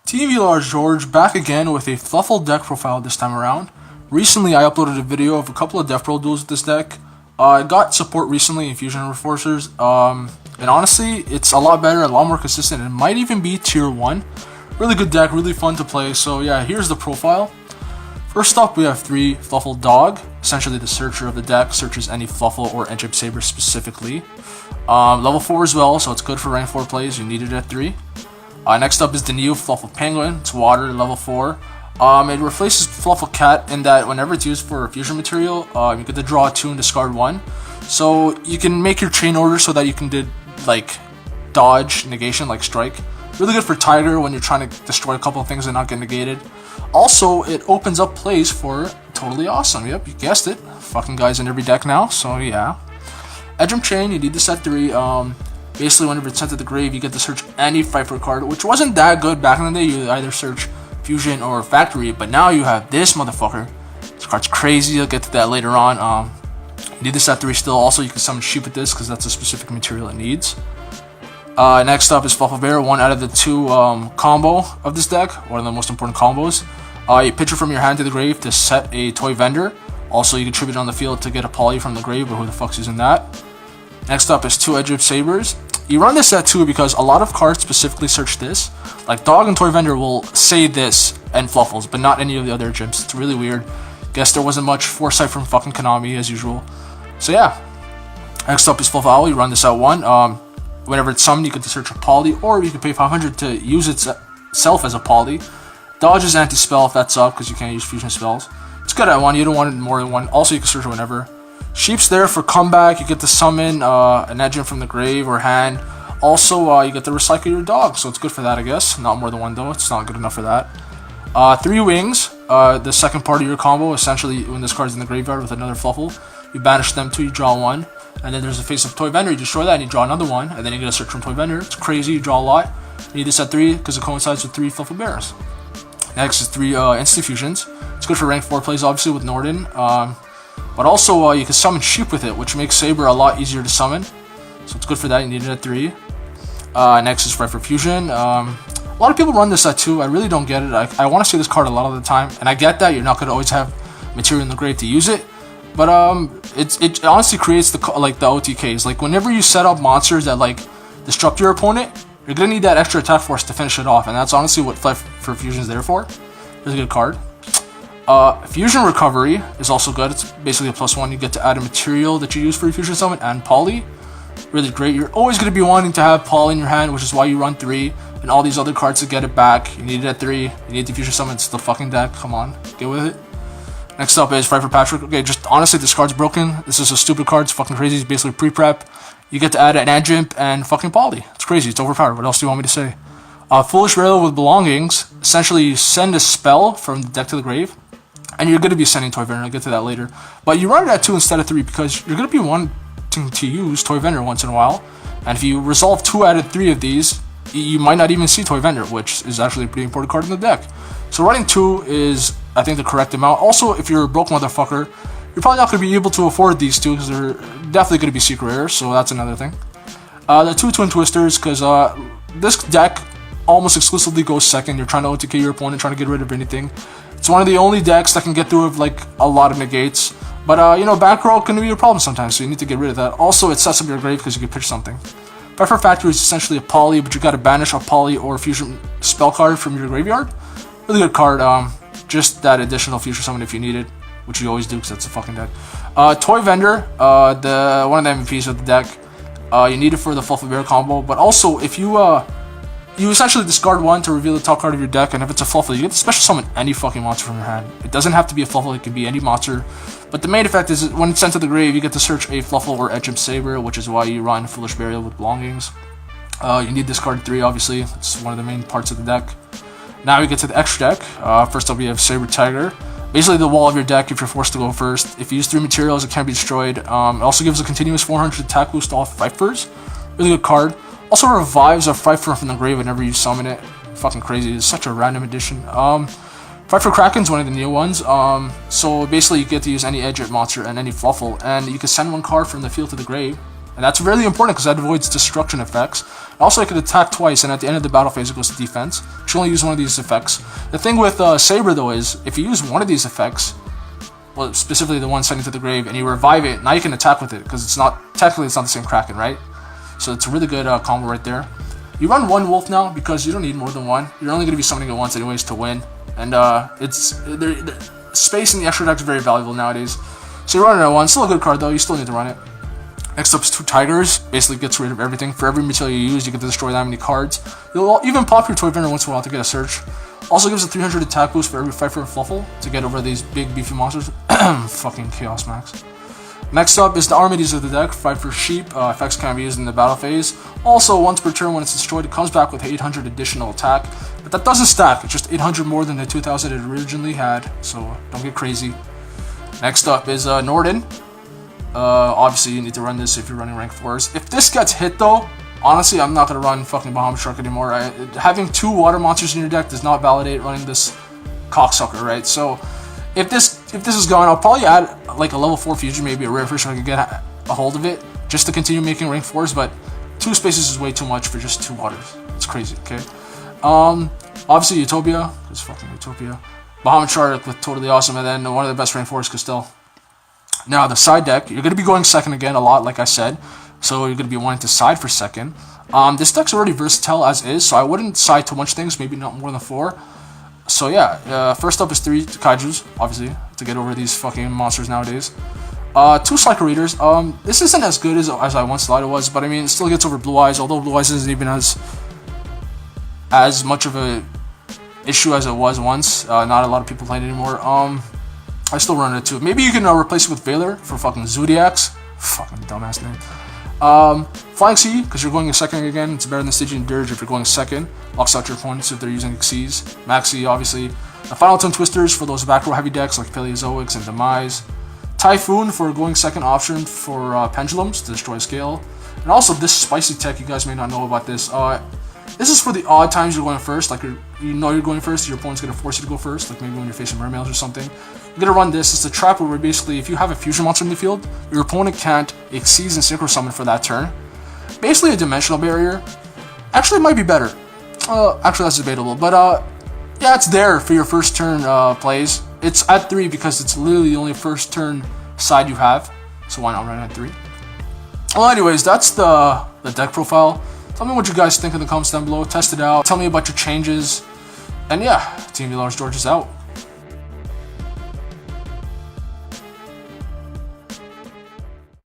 TeamVLR George back again with a Fluffal deck profile this time around. Recently I uploaded a video of a couple of Death Pro duels with this deck. I got support recently in Fusion Reinforcers, and honestly it's a lot better, a lot more consistent, and it might even be tier 1. Really good deck, really fun to play, so yeah, here's the profile. First up we have 3 Fluffal Dog, essentially the searcher of the deck, searches any Fluffal or Edge Saber specifically. Level 4 as well, so it's good for rank 4 plays, you need it at 3. Next up is the new Fluffal Penguin. It's water, level 4. It replaces Fluffal Cat in that whenever it's used for a fusion material, you get to draw 2 and discard 1. So you can make your chain order so that you can do like dodge, negation, like strike. Really good for Tiger when you're trying to destroy a couple of things and not get negated. Also, it opens up plays for Totally Awesome. Yep, you guessed it. Fucking guys in every deck now, so yeah. Edgem Chain, you need this at 3. Basically, whenever it's sent to the grave, you get to search any Pfeiffer card, which wasn't that good back in the day. You either search Fusion or Factory, but now you have this motherfucker. This card's crazy. I'll get to that later on. You need this at 3 still. Also, you can summon Sheep with this because that's a specific material it needs. Next up is Fluffal Bear, one out of the 2 combo of this deck, one of the most important combos. You pitch it from your hand to the grave to set a Toy Vendor. Also, you can tribute on the field to get a Poly from the grave, but who the fuck's using that? Next up is 2 Edge Sabers. You run this at 2 because a lot of cards specifically search this. Like Dog and Toy Vendor will say this and Fluffals, but not any of the other gems. It's really weird. Guess there wasn't much foresight from fucking Konami as usual. So yeah. Next up is Fluffal. You run this at 1. Whenever it's summoned, you get to search a Poly, or you can pay 500 to use itself as a Poly. Dodge is anti-spell if that's up, because you can't use fusion spells. It's good at 1. You don't want it more than 1. Also, you can search it whenever. Sheep's there for comeback. You get to summon an Edgem from the grave or hand. Also, you get to recycle your dog, so it's good for that, I guess. Not more than 1 though. It's not good enough for that. 3 Wings. The second part of your combo. Essentially, when this card's in the graveyard with another Fluffal, you banish them 2. You draw 1, and then there's a face of Toy Vendor. You destroy that, and you draw another 1, and then you get a search from Toy Vendor. It's crazy. You draw a lot. You need this at 3 because it coincides with 3 Fluffal Bears. Next is 3 Instant Fusions. It's good for rank 4 plays, obviously, with Norden. But also, you can summon Sheep with it, which makes Saber a lot easier to summon. So it's good for that, you need it at 3. Next is Pfeiffer Fusion. A lot of people run this at 2, I really don't get it. I want to see this card a lot of the time, and I get that, you're not going to always have material in the grave to use it. But it honestly creates the OTKs. Like, whenever you set up monsters that, like, destruct your opponent, you're going to need that extra attack force to finish it off, and that's honestly what Pfeiffer Fusion is there for. It's a good card. Fusion Recovery is also good. It's basically a +1. You get to add a material that you use for your Fusion Summon and Poly. Really great. You're always going to be wanting to have Poly in your hand, which is why you run 3 and all these other cards to get it back. You need it at 3. You need the Fusion Summon. It's the fucking deck. Come on. Get with it. Next up is Pfeiffer Patrick. Okay, just honestly, this card's broken. This is a stupid card. It's fucking crazy. It's basically pre-prep. You get to add an Adjump and fucking Poly. It's crazy. It's overpowered. What else do you want me to say? Foolish Burial with Belongings. Essentially, you send a spell from the deck to the grave, and you're going to be sending Toy Vendor. I'll get to that later. But you run it at 2 instead of 3 because you're going to be wanting to use Toy Vendor once in a while. And if you resolve 2 out of 3 of these, you might not even see Toy Vendor, which is actually a pretty important card in the deck. So running 2 is, I think, the correct amount. Also, if you're a broke motherfucker, you're probably not going to be able to afford these 2 because they're definitely going to be secret rares, so that's another thing. The 2 Twin Twisters, because this deck almost exclusively goes second. You're trying to OTK your opponent, trying to get rid of anything. It's one of the only decks that can get through with like a lot of negates. But, you know, back row can be a problem sometimes, so you need to get rid of that. Also, it sets up your grave because you can pitch something. Pfeiffer Factory is essentially a Poly, but you got to banish a Poly or fusion spell card from your graveyard. Really good card. Just that additional future summon if you need it, which you always do because that's a fucking deck. Toy Vendor, one of the MVPs of the deck. You need it for the Fluffal Bear combo, but also if you essentially discard 1 to reveal the top card of your deck, and if it's a Fluffal, you get to special summon any fucking monster from your hand. It doesn't have to be a Fluffal, it can be any monster. But the main effect is when it's sent to the grave, you get to search a Fluffal or Edgem Saber, which is why you run Foolish Burial with Belongings. You need this card 3, obviously. It's one of the main parts of the deck. Now we get to the extra deck. First up, we have Saber Tiger. Basically the wall of your deck if you're forced to go first. If you use 3 materials, it can't be destroyed. It also gives a continuous 400 attack boost to all Pfeiffers. Really good card. Also revives a Pfeiffer from the grave whenever you summon it. Fucking crazy. It's such a random addition. Pfeiffer Kraken's one of the new ones. So basically you get to use any Edge monster and any Fluffal, and you can send 1 card from the field to the grave. And that's really important because that avoids destruction effects. Also, it can attack twice, and at the end of the battle phase, it goes to defense. You should only use one of these effects. The thing with Saber, though, is if you use one of these effects, well, specifically the one sending to the grave, and you revive it, now you can attack with it, because it's not the same Kraken, right? So it's a really good combo right there. You run one wolf now, because you don't need more than one. You're only going to be summoning it once anyways to win. And space in the extra deck is very valuable nowadays. So you're running it one. Still a good card, though. You still need to run it. Next up is 2 Tigers. Basically gets rid of everything. For every material you use, you get to destroy that many cards. You'll even pop your Toy Vendor once in a while to get a search. Also gives a 300 attack boost for every fight for a Fluffal to get over these big beefy monsters. Fucking Chaos Max. Next up is the Armades of the deck. Fight for Sheep. Effects can be used in the battle phase. Also, once per turn when it's destroyed, it comes back with 800 additional attack. But that doesn't stack. It's just 800 more than the 2000 it originally had. So don't get crazy. Next up is Norden. Obviously, you need to run this if you're running rank 4s. If this gets hit, though, honestly, I'm not going to run fucking Bahamut Shark anymore. Having 2 water monsters in your deck does not validate running this cocksucker, right? So, if this is gone, I'll probably add like a level 4 fusion, maybe a rare fish so I can get a hold of it, just to continue making rank 4s, but 2 spaces is way too much for just 2 waters. It's crazy, okay? Obviously, Utopia, because fucking Utopia. Bahamut Shark with Totally Awesome, and then one of the best rank 4s, Castell. Now, the side deck, you're going to be going second again a lot, like I said. So, you're going to be wanting to side for second. This deck's already versatile as is, so I wouldn't side too much things, maybe not more than 4. So, yeah, first up is 3 Kaijus, obviously, to get over these fucking monsters nowadays. 2 Cycle Readers. This isn't as good as I once thought it was, but I mean, it still gets over Blue Eyes, although Blue Eyes isn't even as much of a issue as it was once. Not a lot of people playing it anymore. I still run it too. Maybe you can replace it with Valor for fucking Zodiacs. Fucking dumbass name. Flying Sea, because you're going second again. It's better than Stygian Dirge if you're going second. Locks out your opponents if they're using Xyz. Maxi, obviously. The Final Tone Twisters for those back row heavy decks like Paleozoics and Demise. Typhoon for going second option for Pendulums to destroy scale. And also this spicy tech, you guys may not know about this. This is for the odd times you're going first, like you know you're going first, your opponent's going to force you to go first, like maybe when you're facing mermaids or something. You're going to run this. It's a trap where basically if you have a fusion monster in the field, your opponent can't Xyz and Synchro Summon for that turn. Basically a dimensional barrier. Actually, it might be better. Actually, that's debatable. But yeah, it's there for your first turn plays. It's at 3 because it's literally the only first turn side you have. So why not run it at 3? Well, anyways, that's the deck profile. Tell me what you guys think in the comments down below. Test it out. Tell me about your changes. And yeah, TeamVLR's George is out.